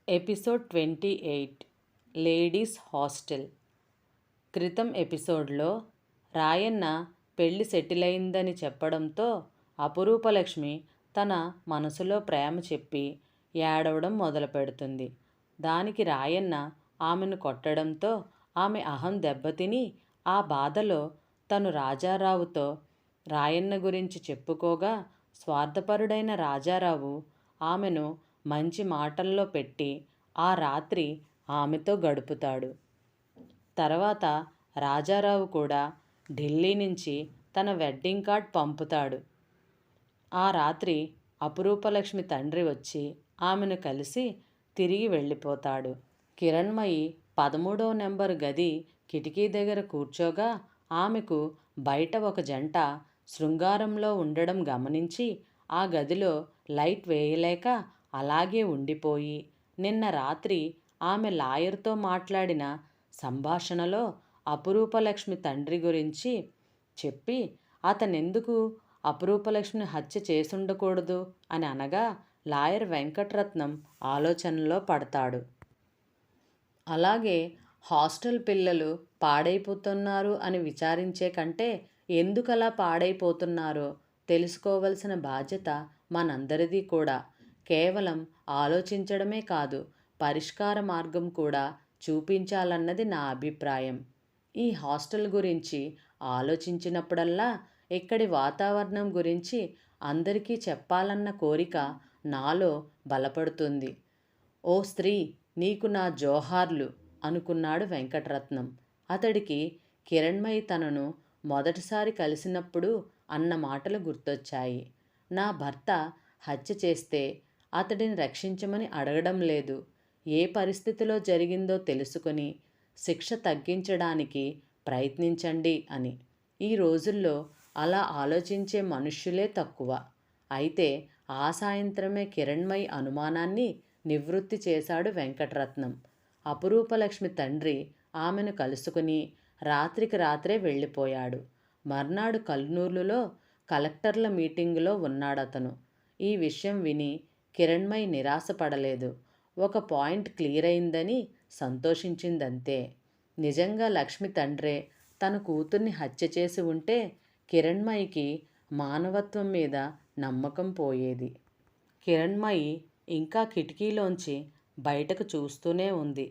Episode 28 ladies hostel. క్రితం ఎపిసోడ్లో రాయన్న పెళ్లి సెటిల్ అయిందని చెప్పడంతో అపురూపలక్ష్మి తన మనసులో ప్రేమ చెప్పి ఏడవడం మొదలు పెడుతుంది. దానికి రాయన్న ఆమెను కొట్టడంతో ఆమె అహం దెబ్బతిని ఆ బాధలో తను రాజారావుతో రాయన్న గురించి చెప్పుకోగా స్వార్థపరుడైన రాజారావు ఆమెను మంచి మాటల్లో పెట్టి ఆ రాత్రి ఆమెతో గడుపుతాడు. తర్వాత రాజారావు కూడా ఢిల్లీ నుంచి తన వెడ్డింగ్ కార్డ్ పంపుతాడు. ఆ రాత్రి అపురూపలక్ష్మి తండ్రి వచ్చి ఆమెను కలిసి తిరిగి వెళ్ళిపోతాడు. కిరణ్మయి 13వ నెంబరు గది కిటికీ దగ్గర కూర్చోగా ఆమెకు బయట ఒక జంట శృంగారంలో ఉండడం గమనించి ఆ గదిలో లైట్ వేయలేక అలాగే ఉండిపోయి నిన్న రాత్రి ఆమె లాయర్తో మాట్లాడిన సంభాషణలో అపురూపలక్ష్మి తండ్రి గురించి చెప్పి అతనెందుకు అపురూపలక్ష్మిని హత్య చేసుండకూడదు అని అనగా లాయర్ వెంకటరత్నం ఆలోచనలో పడతాడు. అలాగే హాస్టల్ పిల్లలు పాడైపోతున్నారు అని విచారించే కంటే ఎందుకలా పాడైపోతున్నారో తెలుసుకోవలసిన బాధ్యత మనందరిది కూడా. కేవలం ఆలోచించడమే కాదు, పరిష్కార మార్గం కూడా చూపించాలన్నది నా అభిప్రాయం. ఈ హాస్టల్ గురించి ఆలోచించినప్పుడల్లా ఇక్కడి వాతావరణం గురించి అందరికీ చెప్పాలన్న కోరిక నాలో బలపడుతుంది. ఓ స్త్రీ, నీకు నా జోహార్లు అనుకున్నాడు వెంకటరత్నం. అతడికి కిరణ్మయి తనను మొదటిసారి కలిసినప్పుడు అన్న మాటలు గుర్తొచ్చాయి. నా భర్త హత్య చేస్తే అతడిని రక్షించమని అడగడం లేదు, ఏ పరిస్థితిలో జరిగిందో తెలుసుకొని శిక్ష తగ్గించడానికి ప్రయత్నించండి అని. ఈ రోజుల్లో అలా ఆలోచించే మనుష్యులే తక్కువ. అయితే ఆ సాయంత్రమే కిరణ్మయి అనుమానాన్ని నివృత్తి చేశాడు వెంకటరత్నం. అపురూపలక్ష్మి తండ్రి ఆమెను కలుసుకుని రాత్రికి రాత్రే వెళ్ళిపోయాడు. మర్నాడు కల్నూలులో కలెక్టర్ల మీటింగులో ఉన్నాడతను. ఈ విషయం విని కిరణ్మయి నిరాశపడలేదు. ఒక పాయింట్ క్లియర్ అయిందని సంతోషించిందంతే. నిజంగా లక్ష్మి తండ్రే తన కూతుర్ని హత్య చేసి ఉంటే కిరణ్మయికి మానవత్వం మీద నమ్మకం పోయేది. కిరణ్మయి ఇంకా కిటికీలోంచి బయటకు చూస్తూనే ఉంది.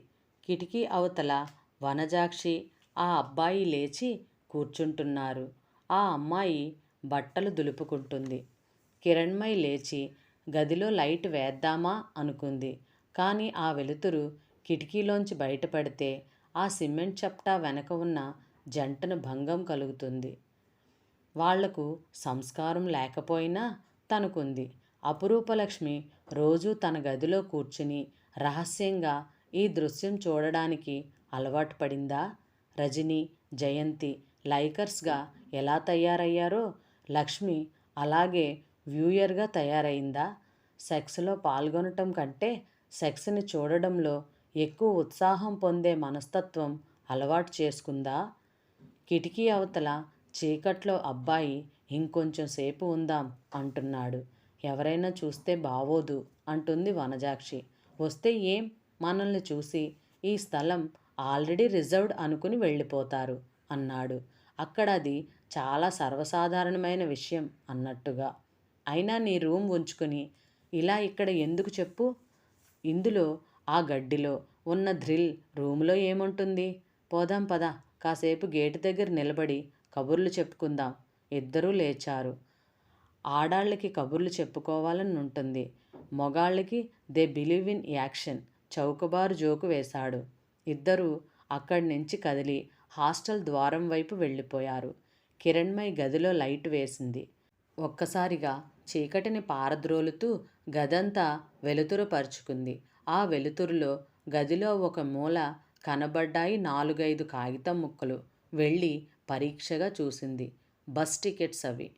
కిటికీ అవతల వనజాక్షి, ఆ అబ్బాయి లేచి కూర్చుంటున్నారు. ఆ అమ్మాయి బట్టలు దులుపుకుంటుంది. కిరణ్మయి లేచి గదిలో లైట్ వేద్దామా అనుకుంది. కానీ ఆ వెలుతురు కిటికీలోంచి బయటపడితే ఆ సిమెంట్ చప్టా వెనక ఉన్న జంటను భంగం కలుగుతుంది. వాళ్లకు సంస్కారం లేకపోయినా తనకుంది. అపురూపలక్ష్మి రోజూ తన గదిలో కూర్చుని రహస్యంగా ఈ దృశ్యం చూడడానికి అలవాటు పడిందా? రజని, జయంతి లైకర్స్గా ఎలా తయారయ్యారో లక్ష్మి అలాగే వ్యూయర్గా తయారైందా? సెక్స్లో పాల్గొనటం కంటే సెక్స్ని చూడడంలో ఎక్కువ ఉత్సాహం పొందే మనస్తత్వం అలవాటు చేసుకుందా? కిటికీ అవతల చీకట్లో అబ్బాయి ఇంకొంచెం సేపు ఉందాం అంటున్నాడు. ఎవరైనా చూస్తే బావోదు అంటుంది వనజాక్షి. వస్తే ఏం, మనల్ని చూసి ఈ స్థలం ఆల్రెడీ రిజర్వ్డ్ అనుకుని వెళ్ళిపోతారు అన్నాడు. అక్కడ అది చాలా సర్వసాధారణమైన విషయం అన్నట్టుగా. అయినా నీ రూమ్ ఉంచుకుని ఇలా ఇక్కడ ఎందుకు చెప్పు? ఇందులో ఆ గడ్డిలో ఉన్న థ్రిల్ రూములో ఏముంటుంది? పోదాం పద, కాసేపు గేటు దగ్గర నిలబడి కబుర్లు చెప్పుకుందాం. ఇద్దరూ లేచారు. ఆడాళ్ళకి కబుర్లు చెప్పుకోవాలని ఉంటుంది, మొగాళ్ళకి దే బిలీవ్ ఇన్ యాక్షన్ చౌకబారు జోకు వేశాడు. ఇద్దరూ అక్కడి నుంచి కదిలి హాస్టల్ ద్వారం వైపు వెళ్ళిపోయారు. కిరణ్మయి గదిలో లైట్ వేసింది. ఒక్కసారిగా చీకటిని పారద్రోలుతూ గదంతా వెలుతురు పరుచుకుంది. ఆ వెలుతురులో గదిలో ఒక మూల కనబడ్డాయి 4-5 కాగితం ముక్కలు. వెళ్ళి పరీక్షగా చూసింది. బస్ టికెట్స్ అవి.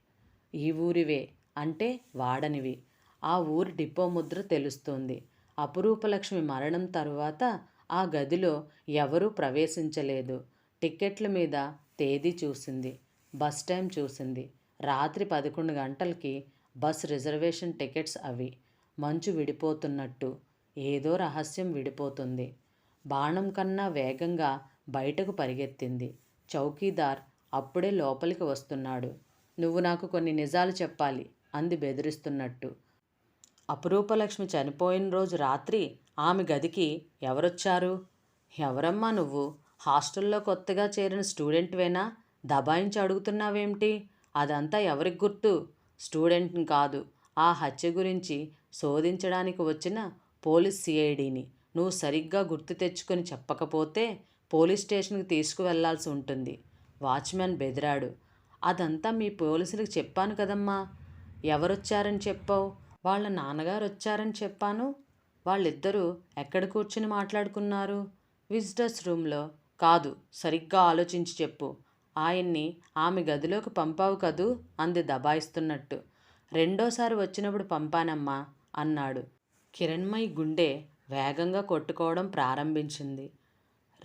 ఈ ఊరివే అంటే వాడనివి. ఆ ఊరి డిపో ముద్ర తెలుస్తోంది. అపురూపలక్ష్మి మరణం తరువాత ఆ గదిలో ఎవరూ ప్రవేశించలేదు. టిక్కెట్ల మీద తేదీ చూసింది, బస్ టైం చూసింది. రాత్రి 11 గంటలకి బస్ రిజర్వేషన్ టికెట్స్ అవి. మంచు విడిపోతున్నట్టు ఏదో రహస్యం విడిపోతుంది. బాణం కన్నా వేగంగా బయటకు పరిగెత్తింది. చౌకీదార్ అప్పుడే లోపలికి వస్తున్నాడు. నువ్వు నాకు కొన్ని నిజాలు చెప్పాలి అంది బెదిరిస్తున్నట్టు. అపురూపలక్ష్మి చనిపోయిన రోజు రాత్రి ఆమె గదికి ఎవరొచ్చారు? ఎవరమ్మా నువ్వు? హాస్టల్లో కొత్తగా చేరిన స్టూడెంట్వేనా? దబాయించి అడుగుతున్నావేమిటి? అదంతా ఎవరికి గుర్తు? స్టూడెంట్ని కాదు, ఆ హత్య గురించి శోధించడానికి వచ్చిన పోలీస్ సిఐడిని. నువ్వు సరిగ్గా గుర్తు తెచ్చుకొని చెప్పకపోతే పోలీస్ స్టేషన్కి తీసుకువెళ్లాల్సి ఉంటుంది. వాచ్మెన్ బెదిరాడు. అదంతా మీ పోలీసులకు చెప్పాను కదమ్మా. ఎవరొచ్చారని చెప్పావు? వాళ్ళ నాన్నగారు వచ్చారని చెప్పాను. వాళ్ళిద్దరూ ఎక్కడ కూర్చుని మాట్లాడుకున్నారు? విజిటర్స్ రూమ్లో. కాదు, సరిగ్గా ఆలోచించి చెప్పు. ఆయన్ని ఆమె గదిలోకి పంపావు కదూ అంది దబాయిస్తున్నట్టు. రెండోసారి వచ్చినప్పుడు పంపానమ్మా అన్నాడు. కిరణ్మయి గుండె వేగంగా కొట్టుకోవడం ప్రారంభించింది.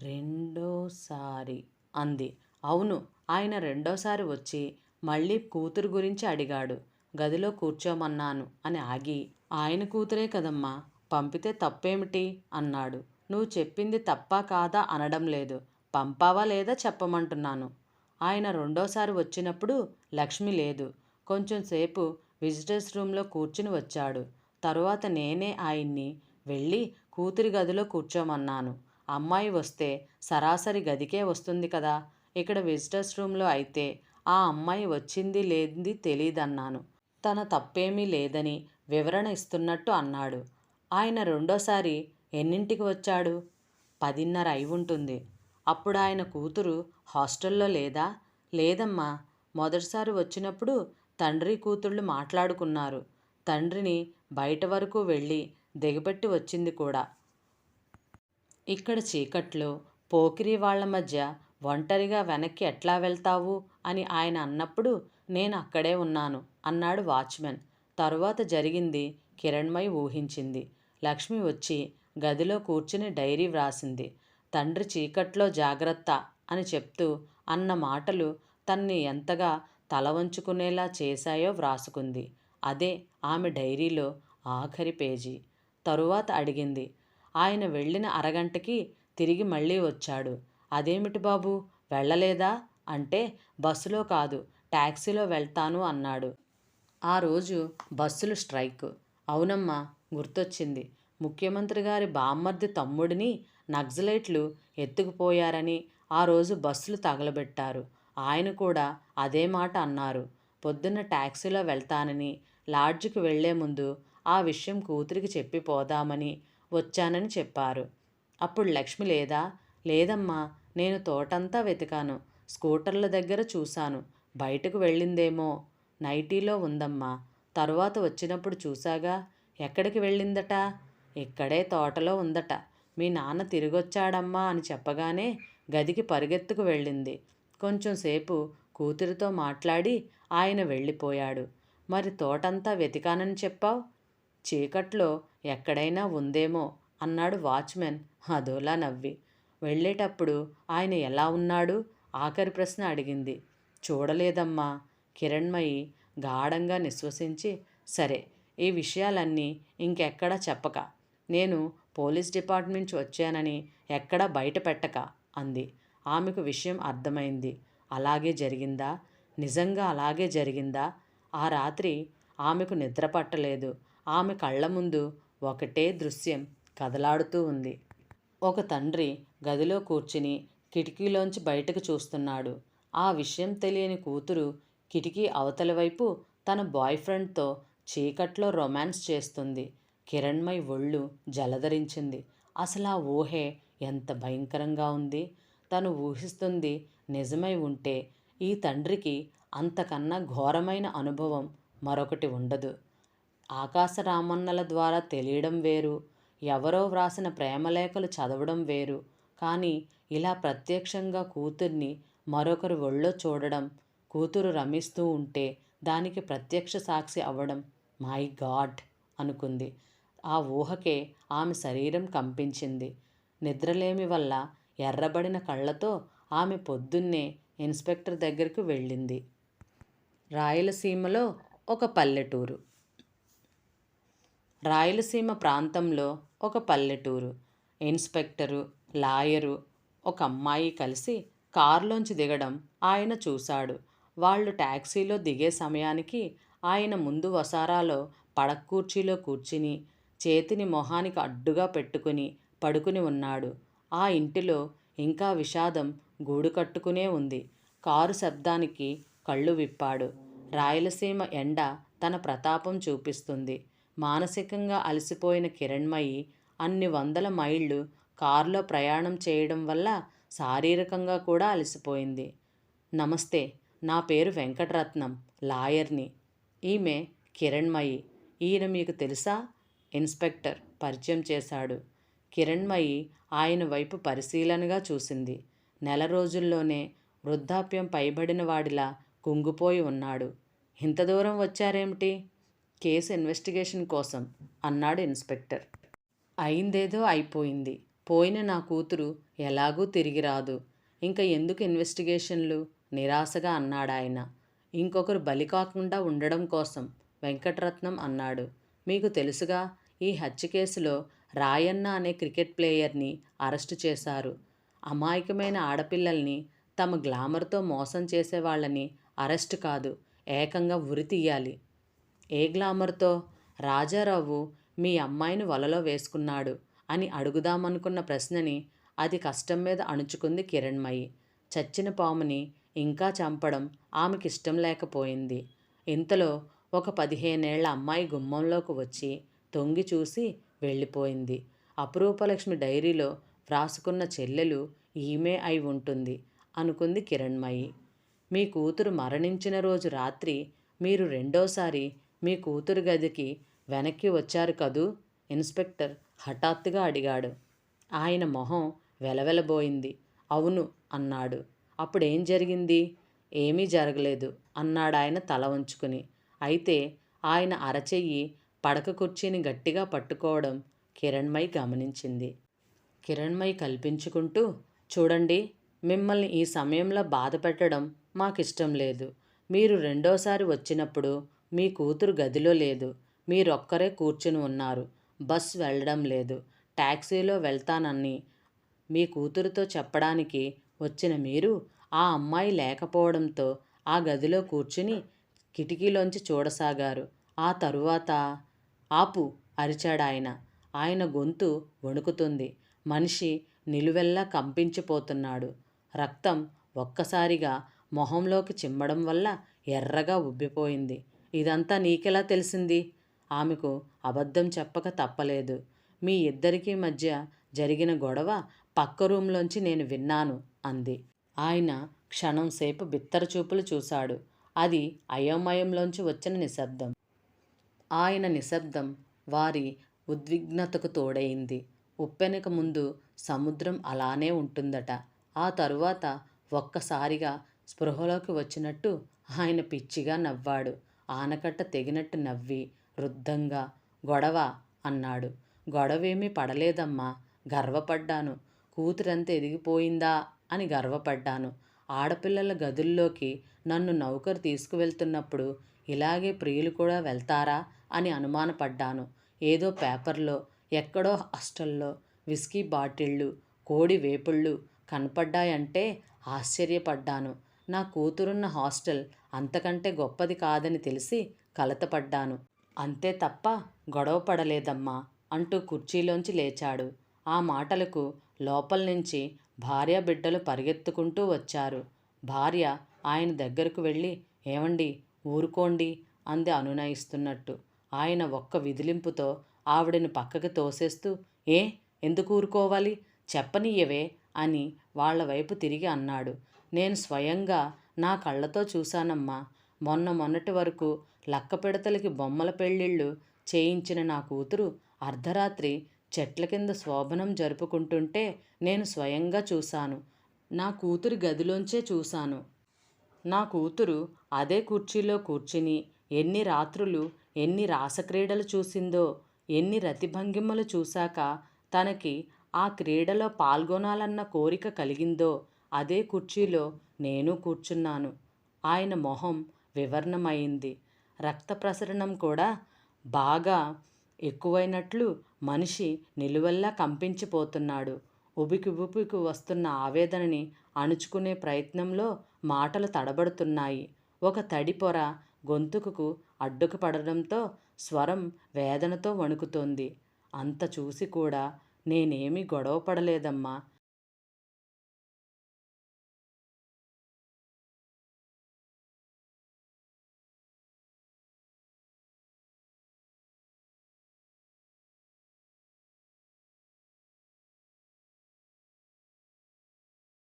రెండోసారి అంది. అవును, ఆయన రెండోసారి వచ్చి మళ్ళీ కూతురు గురించి అడిగాడు. గదిలో కూర్చోమన్నాను అని ఆగి, ఆయన కూతురే కదమ్మా, పంపితే తప్పేమిటి అన్నాడు. నువ్వు చెప్పింది తప్పా కాదా అనడం లేదు, పంపావా లేదా చెప్పమంటున్నాను. ఆయన రెండోసారి వచ్చినప్పుడు లక్ష్మి లేదు. కొంచెం సేపు విజిటర్స్ రూమ్లో కూర్చుని వచ్చాడు. తరువాత నేనే ఆయన్ని వెళ్ళి కూతురి గదిలో కూర్చోమన్నాను. అమ్మాయి వస్తే సరాసరి గదికే వస్తుంది కదా. ఇక్కడ విజిటర్స్ రూమ్లో అయితే ఆ అమ్మాయి వచ్చింది లేనిది తెలీదన్నాను. తన తప్పేమీ లేదని వివరణ ఇస్తున్నట్టు అన్నాడు. ఆయన రెండోసారి ఎన్నింటికి వచ్చాడు? 10:30 అయి ఉంటుంది. అప్పుడు ఆయన కూతురు హాస్టల్లో లేదా? లేదమ్మా. మొదటిసారి వచ్చినప్పుడు తండ్రి కూతుళ్ళు మాట్లాడుకున్నారు. తండ్రిని బయట వరకు వెళ్ళి దిగబెట్టి వచ్చింది కూడా. ఇక్కడ చీకట్లో పోకిరి వాళ్ల మధ్య ఒంటరిగా వెనక్కి ఎట్లా వెళ్తావు అని ఆయన అన్నప్పుడు నేను అక్కడే ఉన్నాను అన్నాడు వాచ్మెన్. తరువాత జరిగింది కిరణ్మయి ఊహించింది. లక్ష్మి వచ్చి గదిలో కూర్చుని డైరీ వ్రాసింది. తండ్రి చీకట్లో జాగ్రత్త అని చెప్తూ అన్న మాటలు తన్ని ఎంతగా తల వంచుకునేలా చేశాయో వ్రాసుకుంది. అదే ఆమె డైరీలో ఆఖరి పేజీ. తరువాత అడిగింది. ఆయన వెళ్ళిన అరగంటకి తిరిగి మళ్ళీ వచ్చాడు. అదేమిటి బాబు, వెళ్ళలేదా అంటే బస్సులో కాదు, ట్యాక్సీలో వెళ్తాను అన్నాడు. ఆ రోజు బస్సులు స్ట్రైక్. అవునమ్మా, గుర్తొచ్చింది. ముఖ్యమంత్రి గారి బామ్మర్ది తమ్ముడిని నక్సలైట్లు ఎత్తుకుపోయారని ఆ రోజు బస్సులు తగలబెట్టారు. ఆయన కూడా అదే మాట అన్నారు. పొద్దున్న ట్యాక్సీలో వెళ్తానని, లాడ్జికి వెళ్లే ముందు ఆ విషయం కూతురికి చెప్పి పోదామని వచ్చానని చెప్పారు. అప్పుడు లక్ష్మి లేదా? లేదమ్మా, నేను తోటంతా వెతికాను. స్కూటర్ల దగ్గర చూశాను. బయటకు వెళ్ళిందేమో. నైటీలో ఉందమ్మా. తరువాత వచ్చినప్పుడు చూసాగా. ఎక్కడికి వెళ్ళిందట? ఇక్కడే తోటలో ఉందట. మీ నాన్న తిరిగొచ్చాడమ్మా అని చెప్పగానే గదికి పరిగెత్తుకు వెళ్ళింది. కొంచెం సేపు కూతురితో మాట్లాడి ఆయన వెళ్ళిపోయాడు. మరి తోటంతా వెతికానని చెప్పావు. చీకట్లో ఎక్కడైనా ఉందేమో అన్నాడు వాచ్మెన్ అదోలా నవ్వి. వెళ్ళేటప్పుడు ఆయన ఎలా ఉన్నాడు? ఆఖరి ప్రశ్న అడిగింది. చూడలేదమ్మా. కిరణ్మయి గాఢంగా నిశ్వసించి, సరే, ఈ విషయాలన్నీ ఇంకెక్కడా చెప్పక, నేను పోలీస్ డిపార్ట్మెంట్ నుంచి వచ్చానని ఎక్కడా బయట పెట్టక అంది. ఆమెకు విషయం అర్థమైంది. అలాగే జరిగిందా? నిజంగా అలాగే జరిగిందా? ఆ రాత్రి ఆమెకు నిద్ర పట్టలేదు. ఆమె కళ్ళ ముందు ఒకటే దృశ్యం కదలాడుతూ ఉంది. ఒక తండ్రి గదిలో కూర్చుని కిటికీలోంచి బయటకు చూస్తున్నాడు. ఆ విషయం తెలియని కూతురు కిటికీ అవతలి వైపు తన బాయ్ ఫ్రెండ్తో చీకట్లో రొమాన్స్ చేస్తుంది. కిరణ్మయి ఒళ్ళు జలధరించింది. అసలు ఆ ఊహే ఎంత భయంకరంగా ఉంది. తను ఊహిస్తుంది నిజమై ఉంటే ఈ తండ్రికి అంతకన్నా ఘోరమైన అనుభవం మరొకటి ఉండదు. ఆకాశరామన్నల ద్వారా తెలియడం వేరు, ఎవరో వ్రాసిన ప్రేమలేఖలు చదవడం వేరు. కానీ ఇలా ప్రత్యక్షంగా కూతుర్ని మరొకరి ఒళ్ళో చూడడం, కూతురు రమిస్తూ ఉంటే దానికి ప్రత్యక్ష సాక్షి అవ్వడం, మై గాడ్ అనుకుంది. ఆ ఊహకే ఆమె శరీరం కంపించింది. నిద్రలేమి వల్ల ఎర్రబడిన కళ్ళతో ఆమె పొద్దున్నే ఇన్స్పెక్టర్ దగ్గరకు వెళ్ళింది. రాయలసీమలో ఒక పల్లెటూరు. రాయలసీమ ప్రాంతంలో ఒక పల్లెటూరు. ఇన్స్పెక్టరు, లాయరు, ఒక అమ్మాయి కలిసి కారులోంచి దిగడం ఆయన చూశాడు. వాళ్ళు టాక్సీలో దిగే సమయానికి ఆయన ముందు వసారాలో పడక్కూర్చీలో కూర్చుని చేతిని మొహానికి అడ్డుగా పెట్టుకుని పడుకుని ఉన్నాడు. ఆ ఇంటిలో ఇంకా విషాదం గూడు కట్టుకునే ఉంది. కారు శబ్దానికి కళ్ళు విప్పాడు. రాయలసీమ ఎండ తన ప్రతాపం చూపిస్తుంది. మానసికంగా అలసిపోయిన కిరణ్మయి అన్ని వందల మైళ్ళు కారులో ప్రయాణం చేయడం వల్ల శారీరకంగా కూడా అలసిపోయింది. నమస్తే, నా పేరు వెంకటరత్నం, లాయర్ని. ఈమె కిరణ్మయి. ఈయన మీకు తెలుసా? ఇన్స్పెక్టర్ పరిచయం చేశాడు. కిరణ్మయి ఆయన వైపు పరిశీలనగా చూసింది. నెల రోజుల్లోనే వృద్ధాప్యం పైబడిన వాడిలా కుంగిపోయి ఉన్నాడు. ఇంత దూరం వచ్చారేమిటి? కేసు ఇన్వెస్టిగేషన్ కోసం అన్నాడు ఇన్స్పెక్టర్. అయిందేదో అయిపోయింది. పోయిన నా కూతురు ఎలాగూ తిరిగి రాదు. ఇంకా ఎందుకు ఇన్వెస్టిగేషన్లు? నిరాశగా అన్నాడాయన. ఇంకొకరు బలి కాకుండా ఉండడం కోసం వెంకటరత్నం అన్నాడు. మీకు తెలుసుగా, ఈ హత్య కేసులో రాయన్న అనే క్రికెట్ ప్లేయర్ని అరెస్టు చేశారు. అమాయకమైన ఆడపిల్లల్ని తమ గ్లామర్తో మోసం చేసేవాళ్ళని అరెస్ట్ కాదు, ఏకంగా ఉరి తీయాలి. ఏ గ్లామర్తో? రాజారావు మీ అమ్మాయిని వలలో వేసుకున్నాడు అని అడుగుదామనుకున్న ప్రశ్నని అది కష్టం మీద అణుచుకుంది కిరణ్మయి. చచ్చిన పాముని ఇంకా చంపడం ఆమెకిష్టం లేకపోయింది. ఇంతలో ఒక 15 ఏళ్ల అమ్మాయి గుమ్మంలోకి వచ్చి తొంగి చూసి వెళ్ళిపోయింది. అపురూపలక్ష్మి డైరీలో వ్రాసుకున్న చెల్లెలు ఈమె అయి ఉంటుంది అనుకుంది కిరణ్మయి. మీ కూతురు మరణించిన రోజు రాత్రి మీరు రెండోసారి మీ కూతురు గదికి వెనక్కి వచ్చారు కదూ? ఇన్స్పెక్టర్ హఠాత్తుగా అడిగాడు. ఆయన మొహం వెలవెలబోయింది. అవును అన్నాడు. అప్పుడేం జరిగింది? ఏమీ జరగలేదు అన్నాడాయన తల వంచుకుని. అయితే ఆయన అరచెయ్యి పడక కుర్చీని గట్టిగా పట్టుకోవడం కిరణ్మయి గమనించింది. కిరణ్మయి కల్పించుకుంటూ, చూడండి, మిమ్మల్ని ఈ సమయంలో బాధ పెట్టడం మాకిష్టం లేదు. మీరు రెండోసారి వచ్చినప్పుడు మీ కూతురు గదిలో లేదు. మీరొక్కరే కూర్చుని ఉన్నారు. బస్ వెళ్ళడం లేదు. టాక్సీలో వెళ్తానని మీ కూతురుతో చెప్పడానికి వచ్చిన మీరు ఆ అమ్మాయి లేకపోవడంతో ఆ గదిలో కూర్చుని కిటికీలోంచి చూడసాగారు. ఆ తరువాత ఆపు అరిచాడాయన. ఆయన గొంతు వణుకుతుంది. మనిషి నిలువెల్లా కంపించిపోతున్నాడు. రక్తం ఒక్కసారిగా మొహంలోకి చిమ్మడం వల్ల ఎర్రగా ఉబ్బిపోయింది. ఇదంతా నీకెలా తెలిసింది? ఆమెకు అబద్ధం చెప్పక తప్పలేదు. మీ ఇద్దరికీ మధ్య జరిగిన గొడవ పక్క రూంలోంచి నేను విన్నాను అంది. ఆయన క్షణంసేపు బిత్తరచూపులు చూశాడు. అది అయోమయంలోంచి వచ్చిన నిశ్శబ్దం. ఆయన నిశ్శబ్దం వారి ఉద్విగ్నతకు తోడైంది. ఉప్పెనక ముందు సముద్రం అలానే ఉంటుందట. ఆ తరువాత ఒక్కసారిగా స్పృహలోకి వచ్చినట్టు ఆయన పిచ్చిగా నవ్వాడు. ఆనకట్ట తెగినట్టు నవ్వి రుద్ధంగా, గొడవ అన్నాడు. గొడవేమీ పడలేదమ్మా. గర్వపడ్డాను. కూతురెంత ఎదిగిపోయిందా అని గర్వపడ్డాను. ఆడపిల్లల గదుల్లోకి నన్ను నౌకరు తీసుకువెళ్తున్నప్పుడు ఇలాగే ప్రియులు కూడా వెళ్తారా అని అనుమానపడ్డాను. ఏదో పేపర్లో ఎక్కడో హాస్టల్లో విస్కీ బాటిళ్ళు, కోడి వేపుళ్ళు కనపడ్డాయంటే ఆశ్చర్యపడ్డాను. నా కూతురున్న హాస్టల్ అంతకంటే గొప్పది కాదని తెలిసి కలతపడ్డాను. అంతే తప్ప గొడవ పడలేదమ్మా అంటూ కుర్చీలోంచి లేచాడు. ఆ మాటలకు లోపల నుంచి భార్య బిడ్డలు పరిగెత్తుకుంటూ వచ్చారు. భార్య ఆయన దగ్గరకు వెళ్ళి, ఏమండి, ఊరుకోండి అంది అనునయిస్తున్నట్టు. ఆయన ఒక్క విదిలింపుతో ఆవిడని పక్కకి తోసేస్తూ, ఏ, ఎందుకు ఊరుకోవాలి, చెప్పనియ్యవే అని వాళ్ల వైపు తిరిగి అన్నాడు. నేను స్వయంగా నా కళ్ళతో చూశానమ్మా. మొన్నటి వరకు లక్కపిడతలకి బొమ్మల పెళ్ళిళ్ళు చేయించిన నా కూతురు అర్ధరాత్రి చెట్ల కింద శోభనం జరుపుకుంటుంటే నేను స్వయంగా చూశాను. నా కూతురి గదిలోంచే చూశాను. నా కూతురు అదే కుర్చీలో కూర్చుని ఎన్ని రాత్రులు ఎన్ని రాసక్రీడలు చూసిందో, ఎన్ని రతిభంగిమలు చూశాక తనకి ఆ క్రీడలో పాల్గొనాలన్న కోరిక కలిగిందో అదే కుర్చీలో నేను కూర్చున్నాను. ఆయన మొహం వివర్ణమైంది. రక్త ప్రసరణం కూడా బాగా ఎక్కువైనట్లు మనిషి నిలువెల్లా కంపించిపోతున్నాడు. ఉబికి వస్తున్న ఆవేదనని అణుచుకునే ప్రయత్నంలో మాటలు తడబడుతున్నాయి. ఒక తడి పొర గొంతుకు అడ్డుకు పడడంతో స్వరం వేదనతో వణుకుతోంది. అంత చూసి కూడా నేనేమీ గొడవ పడలేదమ్మా.